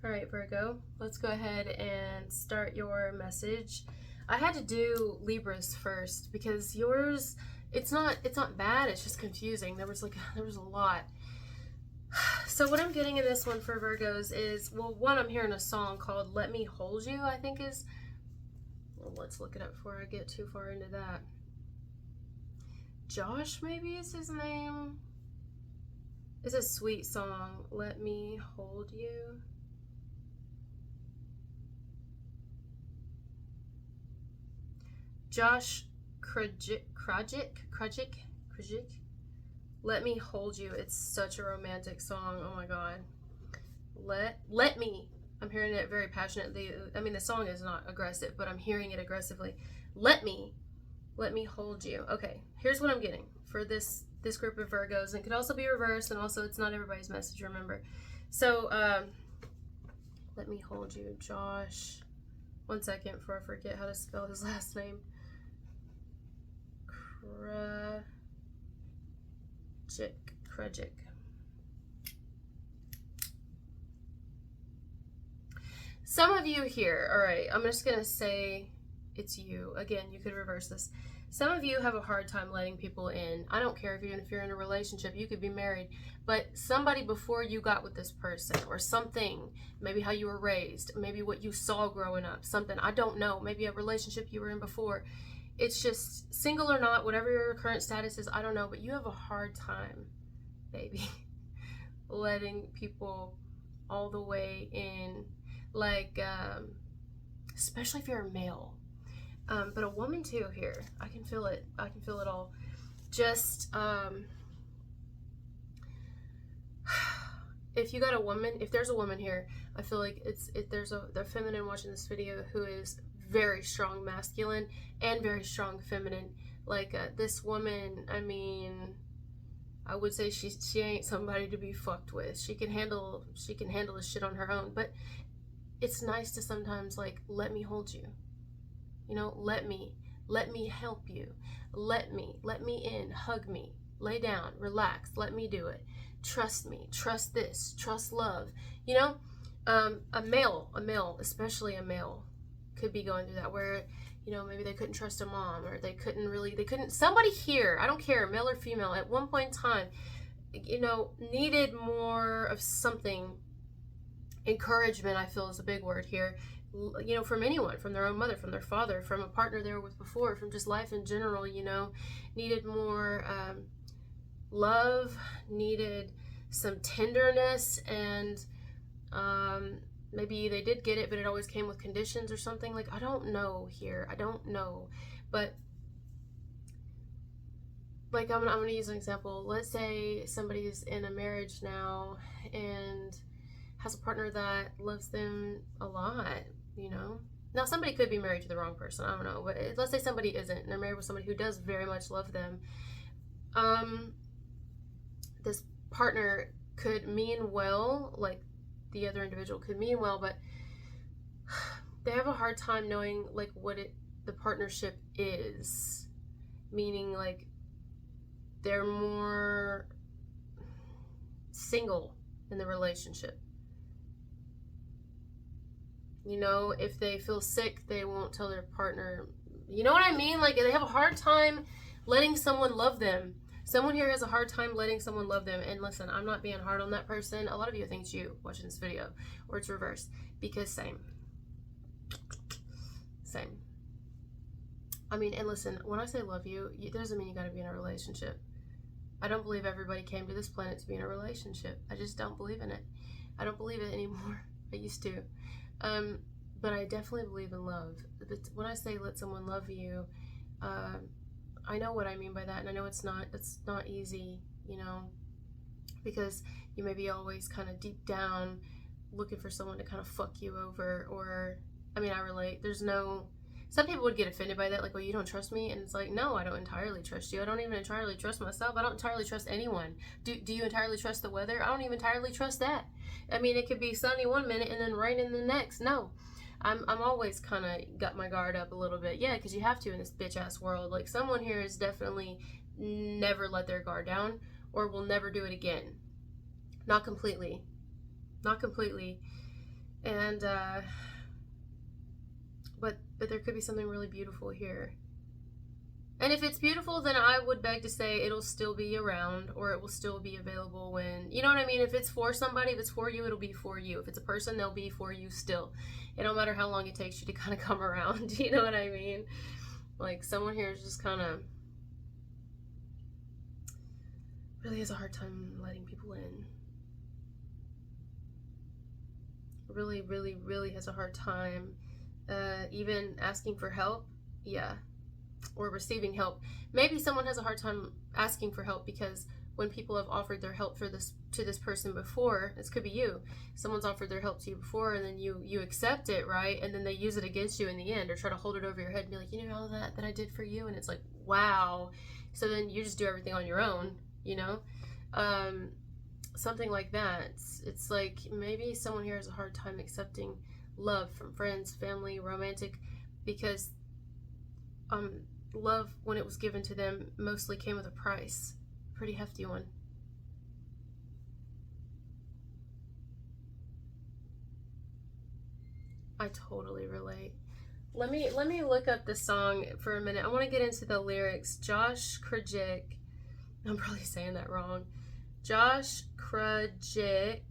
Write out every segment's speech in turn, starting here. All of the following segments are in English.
All right, Virgo, let's go ahead and start your message. I had to do Libras first because yours, it's not bad, it's just confusing. There was a lot. So what I'm getting in this one for Virgos is, well, one, I'm hearing a song called Let Me Hold You, I think is, well, let's look it up before I get too far into that. Josh, maybe is his name. It's a sweet song, Let Me Hold You. Josh Krajic. Let Me Hold You. It's such a romantic song. Oh my god. Let me. I'm hearing it very passionately. I mean, the song is not aggressive, but I'm hearing it aggressively. Let me hold you. Okay, here's what I'm getting for this group of Virgos. And it could also be reversed, and also it's not everybody's message, remember. So, let me hold you, Josh. One second before I forget how to spell his last name. Krajic. Some of you here, all right, I'm just gonna say it's you. Again, you could reverse this. Some of you have a hard time letting people in. I don't care if you're in a relationship, you could be married, but somebody before you got with this person or something, maybe how you were raised, maybe what you saw growing up, something, I don't know, maybe a relationship you were in before. It's just single or not, whatever your current status is, I don't know, but you have a hard time, baby, letting people all the way in, like, especially if you're a male. But a woman too here. I can feel it. I can feel it all. Just, if you got a woman, if there's a woman here, I feel like there's a feminine watching this video who is very strong masculine and very strong feminine. Like, this woman, I mean, I would say she ain't somebody to be fucked with. She can handle this shit on her own. But it's nice to sometimes, like, let me hold you. You know, let me help you. Let me in, hug me, lay down, relax, let me do it. Trust me, trust this, trust love. You know, a male, especially a male, could be going through that where, you know, maybe they couldn't trust a mom, or they couldn't, somebody here, I don't care, male or female, at one point in time, you know, needed more of something. Encouragement, I feel, is a big word here. You know, from anyone, from their own mother, from their father, from a partner they were with before, from just life in general, you know, needed more love, needed some tenderness, and maybe they did get it, but it always came with conditions or something. Like, I don't know here. I don't know. But, like, I'm going to use an example. Let's say somebody's in a marriage now and has a partner that loves them a lot, you know. Now, somebody could be married to the wrong person, I don't know, but let's say somebody isn't, and they're married with somebody who does very much love them. This partner could mean well, like the other individual could mean well, but they have a hard time knowing, like, what the partnership is. Meaning, like, they're more single in the relationship. You know, if they feel sick, they won't tell their partner. You know what I mean? Like, they have a hard time letting someone love them. Someone here has a hard time letting someone love them. And listen, I'm not being hard on that person. A lot of you think it's you watching this video, or it's reversed. Because same. I mean, and listen, when I say love you, it doesn't mean you gotta be in a relationship. I don't believe everybody came to this planet to be in a relationship. I just don't believe in it. I don't believe it anymore. I used to. But I definitely believe in love. But when I say let someone love you, I know what I mean by that, and I know it's not easy, you know, because you may be always kind of deep down looking for someone to kind of fuck you over, or, I mean, I relate. Some people would get offended by that, like, well, you don't trust me? And it's like, no, I don't entirely trust you. I don't even entirely trust myself. I don't entirely trust anyone. Do you entirely trust the weather? I don't even entirely trust that. I mean, it could be sunny one minute and then raining the next. No. I'm always kind of got my guard up a little bit. Yeah, because you have to in this bitch-ass world. Like, someone here is definitely never let their guard down, or will never do it again. Not completely. And but there could be something really beautiful here. And if it's beautiful, then I would beg to say it'll still be around, or it will still be available when, you know what I mean? If it's for somebody, if it's for you, it'll be for you. If it's a person, they'll be for you still. It don't matter how long it takes you to kind of come around. You know what I mean? Like, someone here is just kind of really has a hard time letting people in. Really, really, really has a hard time even asking for help. Yeah. Or receiving help. Maybe someone has a hard time asking for help because when people have offered their help for this to this person before, this could be you. Someone's offered their help to you before, and then you accept it, right? And then they use it against you in the end, or try to hold it over your head and be like, you know all that I did for you, and it's like, wow. So then you just do everything on your own, you know, something like that. It's like maybe someone here has a hard time accepting love from friends, family, romantic, because love, when it was given to them, mostly came with a price, a pretty hefty one. I totally relate. Let me look up the song for a minute. I want to get into the lyrics. Josh Krajik, I'm probably saying that wrong. Josh Krajik,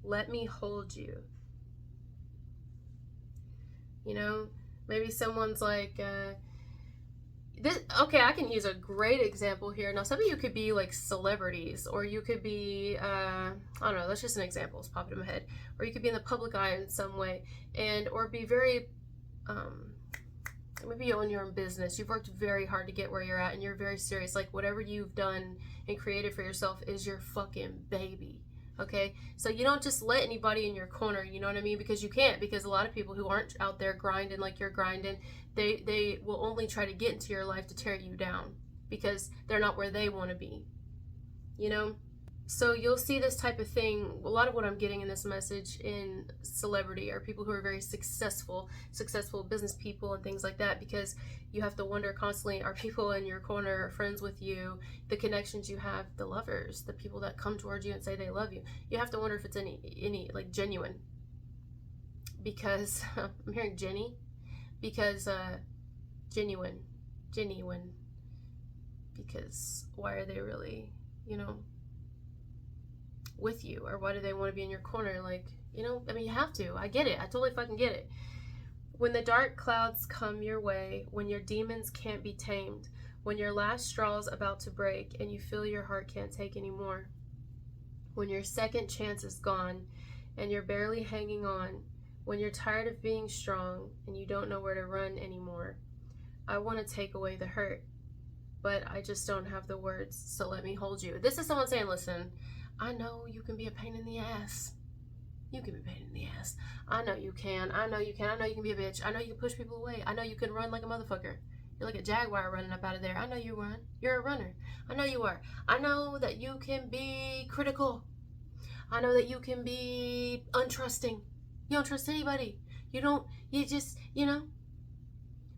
let me hold you. You know, maybe someone's like, this, okay, I can use a great example here. Now, some of you could be like celebrities, or you could be, I don't know, that's just an example, it's popping in my head. Or you could be in the public eye in some way, and, or be very, maybe you own your own business. You've worked very hard to get where you're at, and you're very serious. Like, whatever you've done and created for yourself is your fucking baby. Okay, so you don't just let anybody in your corner, you know what I mean? Because you can't, because a lot of people who aren't out there grinding like you're grinding, they will only try to get into your life to tear you down because they're not where they want to be, you know? So you'll see this type of thing. A lot of what I'm getting in this message in celebrity are people who are very successful business people and things like that, because you have to wonder constantly, are people in your corner friends with you, the connections you have, the lovers, the people that come towards you and say they love you. You have to wonder if it's any like genuine, because I'm hearing Jenny, because genuine, because why are they really, you know, with you, or why do they want to be in your corner? Like, you know, I mean, you have to. I get it. I totally fucking get it. When the dark clouds come your way, when your demons can't be tamed, when your last straw's about to break and you feel your heart can't take anymore, when your second chance is gone and you're barely hanging on, when you're tired of being strong and you don't know where to run anymore, I want to take away the hurt, but I just don't have the words, so let me hold you. This is someone saying, listen, I know you can be a pain in the ass. You can be a pain in the ass. I know you can. I know you can. I know you can be a bitch. I know you can push people away. I know you can run like a motherfucker. You're like a jaguar running up out of there. I know you run. You're a runner. I know you are. I know that you can be critical. I know that you can be untrusting. You don't trust anybody. You just, you know.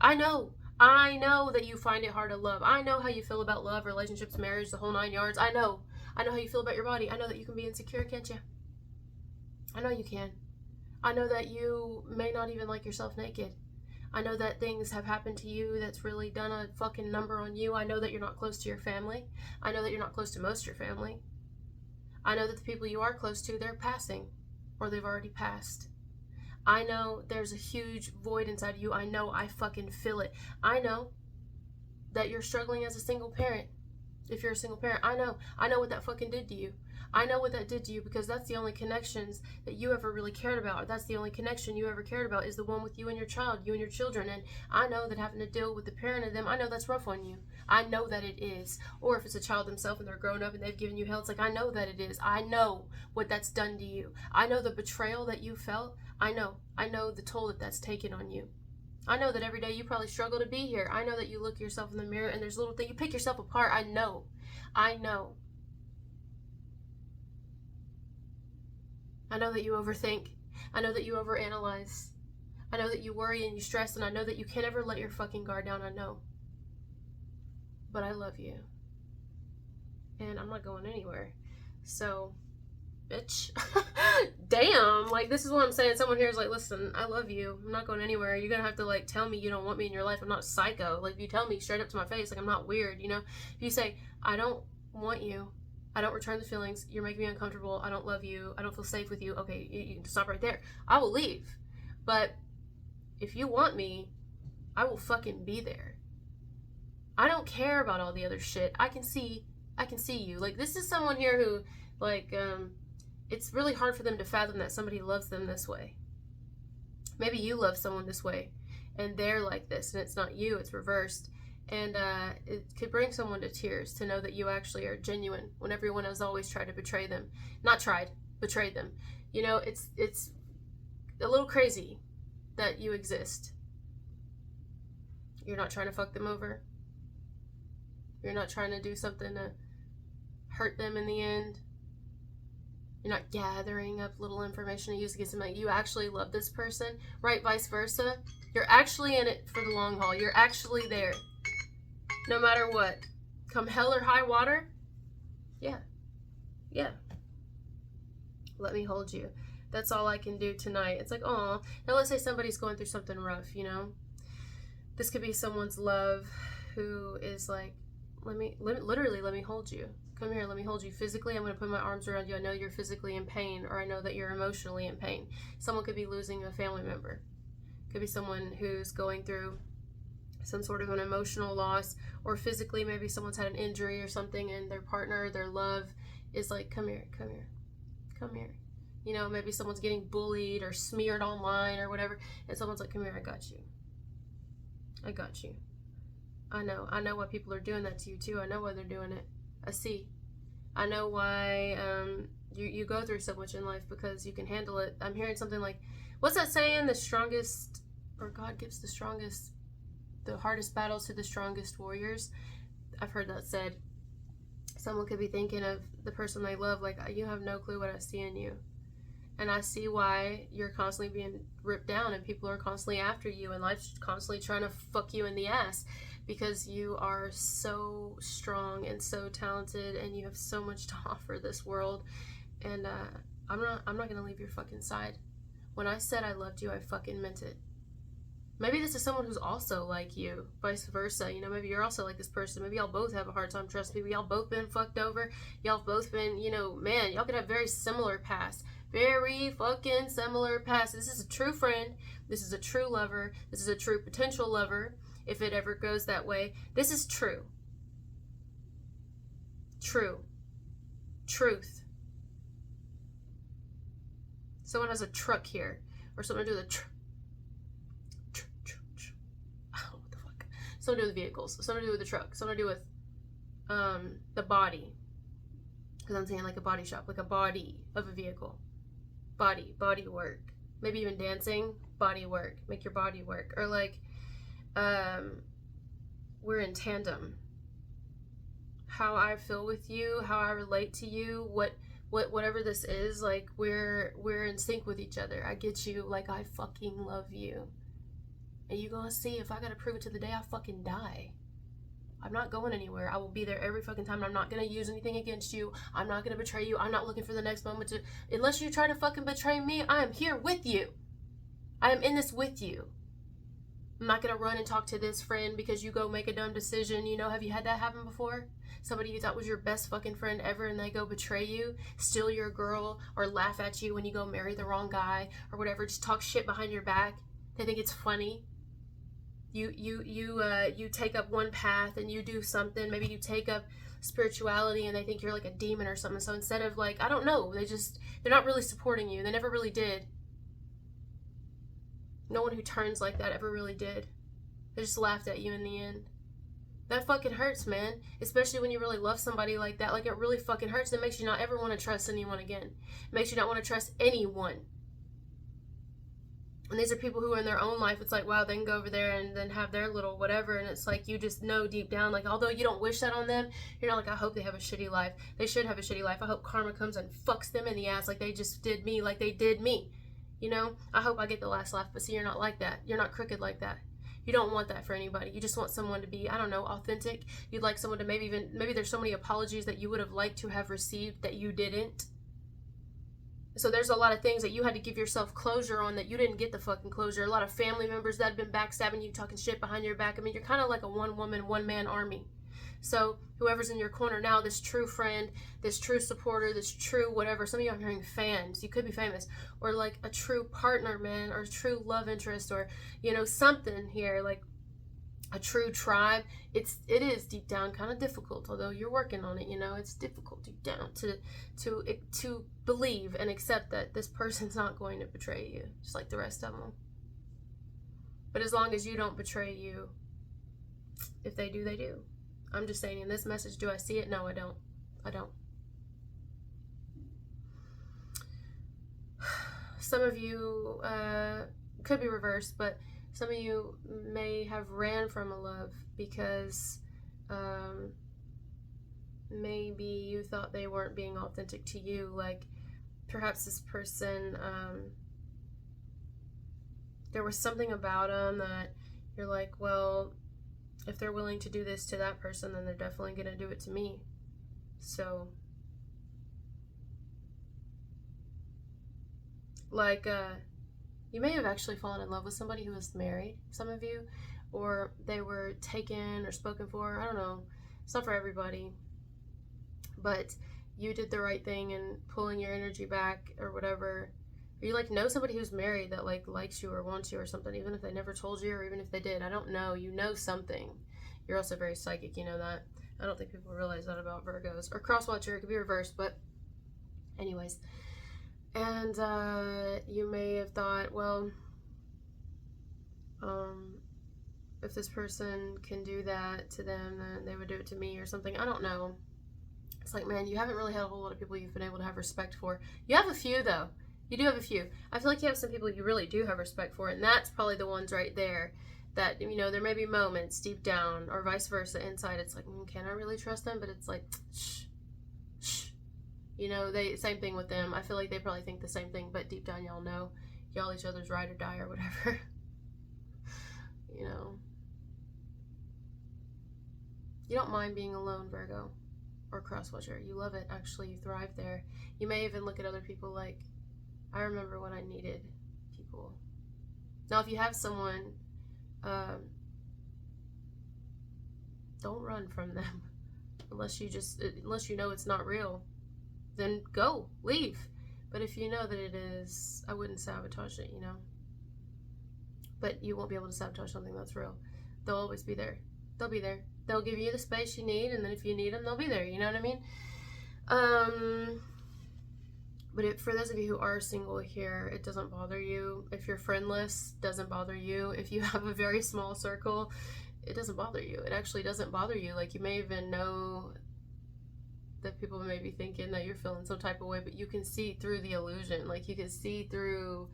I know that you find it hard to love. I know how you feel about love, relationships, marriage, the whole 9 yards. I know how you feel about your body. I know that you can be insecure, can't you? I know you can. I know that you may not even like yourself naked. I know that things have happened to you that's really done a fucking number on you. I know that you're not close to your family. I know that you're not close to most of your family. I know that the people you are close to, they're passing, or they've already passed. I know there's a huge void inside of you. I know, I fucking feel it. I know that you're struggling as a single parent. If you're a single parent, I know what that fucking did to you. I know what that did to you, because that's the only connections that you ever really cared about. Or that's the only connection you ever cared about, is the one with you and your child, you and your children. And I know that having to deal with the parent of them, I know that's rough on you. I know that it is. Or if it's a child themselves and they're grown up and they've given you hell, it's like, I know that it is. I know what that's done to you. I know the betrayal that you felt. I know the toll that that's taken on you. I know that every day you probably struggle to be here. I know that you look yourself in the mirror and there's little things, you pick yourself apart. I know. I know that you overthink. I know that you overanalyze. I know that you worry and you stress, and I know that you can't ever let your fucking guard down. I know. But I love you. And I'm not going anywhere. So bitch. Damn, like, this is what I'm saying. Someone here is like, listen, I love you, I'm not going anywhere. You're gonna have to, like, tell me you don't want me in your life. I'm not psycho. Like, if you tell me straight up to my face, like, I'm not weird, you know? If you say, I don't want you, I don't return the feelings, you're making me uncomfortable, I don't love you, I don't feel safe with you, okay, you can stop right there. I will leave. But if you want me, I will fucking be there. I don't care about all the other shit. I can see you. Like, this is someone here who, like, it's really hard for them to fathom that somebody loves them this way. Maybe you love someone this way, and they're like this, and it's not you, it's reversed. And it could bring someone to tears to know that you actually are genuine when everyone has always tried to betray them. Not tried, betrayed them. You know, it's a little crazy that you exist. You're not trying to fuck them over. You're not trying to do something to hurt them in the end. You're not gathering up little information to use against them. Like, you actually love this person, right? Vice versa. You're actually in it for the long haul. You're actually there. No matter what. Come hell or high water. Yeah. Yeah. Let me hold you. That's all I can do tonight. It's like, aw. Now let's say somebody's going through something rough, you know? This could be someone's love who is like, literally let me hold you. Come here, let me hold you physically. I'm going to put my arms around you. I know you're physically in pain, or I know that you're emotionally in pain. Someone could be losing a family member. Could be someone who's going through some sort of an emotional loss, or physically maybe someone's had an injury or something, and their partner, their love is like, come here, come here, come here. You know, maybe someone's getting bullied or smeared online or whatever, and someone's like, come here, I got you. I got you. I know why people are doing that to you too. I know why they're doing it. I see. I know why you go through so much in life, because you can handle it. I'm hearing something like, what's that saying? The strongest, or God gives the hardest battles to the strongest warriors. I've heard that said. Someone could be thinking of the person they love, like, you have no clue what I see in you. And I see why you're constantly being ripped down, and people are constantly after you, and life's constantly trying to fuck you in the ass, because you are so strong and so talented, and you have so much to offer this world. And I'm not gonna leave your fucking side. When I said I loved you, I fucking meant it. Maybe this is someone who's also like you, vice versa. You know, maybe you're also like this person. Maybe y'all both have a hard time trusting people. Y'all both been fucked over. Y'all both been, you know, man, y'all could have very similar pasts. Very fucking similar past. This is a true friend. This is a true lover. This is a true potential lover, if it ever goes that way. This is true. True. Truth. Someone has a truck here, or something to do with the I don't know what the fuck. Something to do with vehicles. Something to do with the truck. Something to do with the body. Because I'm saying like a body shop, like a body of a vehicle. Body work. Maybe even dancing, body work. Make your body work. Or like, we're in tandem. How I feel with you, how I relate to you, whatever this is, like, we're in sync with each other. I get you, like, I fucking love you. And you gonna see, if I gotta prove it to the day I fucking die. I'm not going anywhere. I will be there every fucking time. I'm not going to use anything against you. I'm not going to betray you. I'm not looking for the next moment to... Unless you try to fucking betray me, I am here with you. I am in this with you. I'm not going to run and talk to this friend because you go make a dumb decision. You know, have you had that happen before? Somebody you thought was your best fucking friend ever, and they go betray you, steal your girl, or laugh at you when you go marry the wrong guy, or whatever. Just talk shit behind your back. They think it's funny. You take up one path and you do something. Maybe you take up spirituality and they think you're like a demon or something. So instead of, like, I don't know, they're not really supporting you. They never really did. No one who turns like that ever really did. They just laughed at you in the end. That fucking hurts, man. Especially when you really love somebody like that. Like, it really fucking hurts. It makes you not ever want to trust anyone again. It makes you not want to trust anyone. And these are people who are in their own life, it's like, wow, they can go over there and then have their little whatever, and it's like, you just know deep down, like, although you don't wish that on them, you're not like, I hope they have a shitty life. They should have a shitty life. I hope karma comes and fucks them in the ass like they just did me, like they did me. You know? I hope I get the last laugh, but see, you're not like that. You're not crooked like that. You don't want that for anybody. You just want someone to be, I don't know, authentic. You'd like someone to maybe there's so many apologies that you would have liked to have received that you didn't. So there's a lot of things that you had to give yourself closure on that you didn't get the fucking closure. A lot of family members that have been backstabbing you, talking shit behind your back. I mean, you're kind of like a one-woman, one-man army. So whoever's in your corner now, this true friend, this true supporter, this true whatever. Some of you are hearing fans. You could be famous. Or like a true partner, man, or a true love interest, or, you know, something here, like a true tribe. It is deep down kind of difficult, although you're working on it. You know, it's difficult deep down to believe and accept that this person's not going to betray you, just like the rest of them. But as long as you don't betray you, if they do, they do. I'm just saying, in this message, do I see it? No, I don't. I don't. Some of you could be reversed, but some of you may have ran from a love because maybe you thought they weren't being authentic to you. Like perhaps this person, there was something about them that you're like, well, if they're willing to do this to that person, then they're definitely going to do it to me. So, like, you may have actually fallen in love with somebody who was married, some of you, or they were taken or spoken for. I don't know. It's not for everybody. But you did the right thing in pulling your energy back or whatever. Or you like know somebody who's married that like likes you or wants you or something, even if they never told you, or even if they did. I don't know. You know something. You're also very psychic, you know that. I don't think people realize that about Virgos. Or cross-watcher, it could be reversed, but anyways. And you may have thought, well, if this person can do that to them, then they would do it to me or something. I don't know. It's like, man, you haven't really had a whole lot of people you've been able to have respect for. You have a few, though. You do have a few. I feel like you have some people you really do have respect for, and that's probably the ones right there that, you know, there may be moments deep down, or vice versa, inside. It's like, can I really trust them? But it's like, shh, shh. You know, same thing with them. I feel like they probably think the same thing, but deep down y'all know y'all each other's ride or die or whatever. You know. You don't mind being alone, Virgo, or cross-watcher. You love it, actually. You thrive there. You may even look at other people like, I remember when I needed people. Now, if you have someone, don't run from them unless you know it's not real. Then go, leave. But if you know that it is, I wouldn't sabotage it, you know. But you won't be able to sabotage something that's real. They'll always be there. They'll be there. They'll give you the space you need, and then if you need them, they'll be there. You know what I mean? But for those of you who are single here, it doesn't bother you. If you're friendless, it doesn't bother you. If you have a very small circle, it doesn't bother you. It actually doesn't bother you. Like, you may even know that people may be thinking that you're feeling some type of way, but you can see through the illusion. Like, you can see through,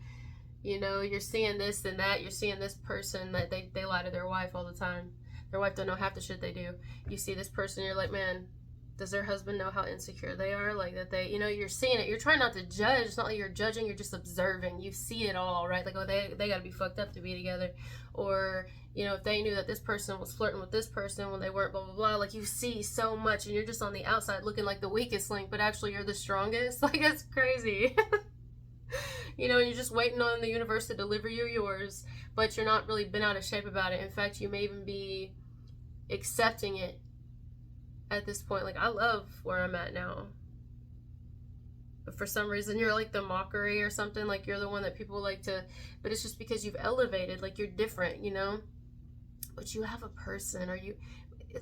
you know, you're seeing this and that. You're seeing this person that they lie to their wife all the time. Their wife don't know half the shit they do. You see this person, you're like, man, does their husband know how insecure they are? Like, that they, you know, you're seeing it. You're trying not to judge. It's not like you're judging. You're just observing. You see it all, right? Like, oh, they got to be fucked up to be together. Or, you know, if they knew that this person was flirting with this person when they weren't, blah, blah, blah. Like, you see so much, and you're just on the outside looking like the weakest link, but actually you're the strongest. Like, it's crazy. You know, and you're just waiting on the universe to deliver you yours, but you're not really been out of shape about it. In fact, you may even be accepting it at this point. Like, I love where I'm at now, but for some reason you're like the mockery or something. Like, you're the one that people like to, but it's just because you've elevated. Like, you're different, you know. But you have a person, or a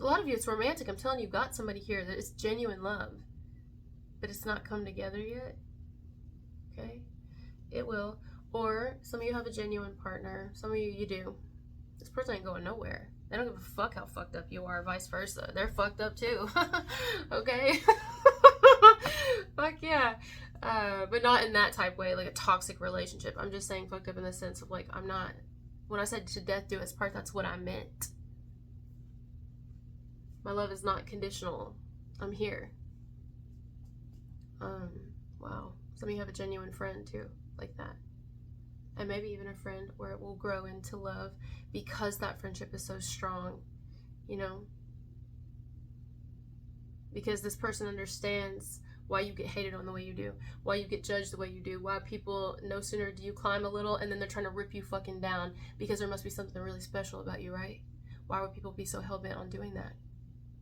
lot of you, it's romantic. I'm telling you, you've got somebody here that is genuine love, but it's not come together yet. Okay, it will. Or some of you have a genuine partner. Some of you do. This person ain't going nowhere. They don't give a fuck how fucked up you are, vice versa. They're fucked up too. Okay? Fuck yeah. But not in that type way, like a toxic relationship. I'm just saying fucked up in the sense of, like, I'm not, when I said to death do us part, that's what I meant. My love is not conditional. I'm here. Wow. Some of you have a genuine friend too, like that. And maybe even a friend where it will grow into love because that friendship is so strong, you know? Because this person understands why you get hated on the way you do, why you get judged the way you do, why people, no sooner do you climb a little and then they're trying to rip you fucking down because there must be something really special about you, right? Why would people be so hell-bent on doing that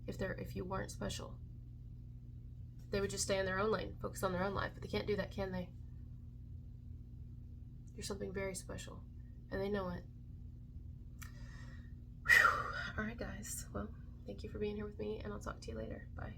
if you weren't special? They would just stay in their own lane, focus on their own life, but they can't do that, can they? You're something very special, and they know it. Whew. All right, guys. Well, thank you for being here with me, and I'll talk to you later. Bye.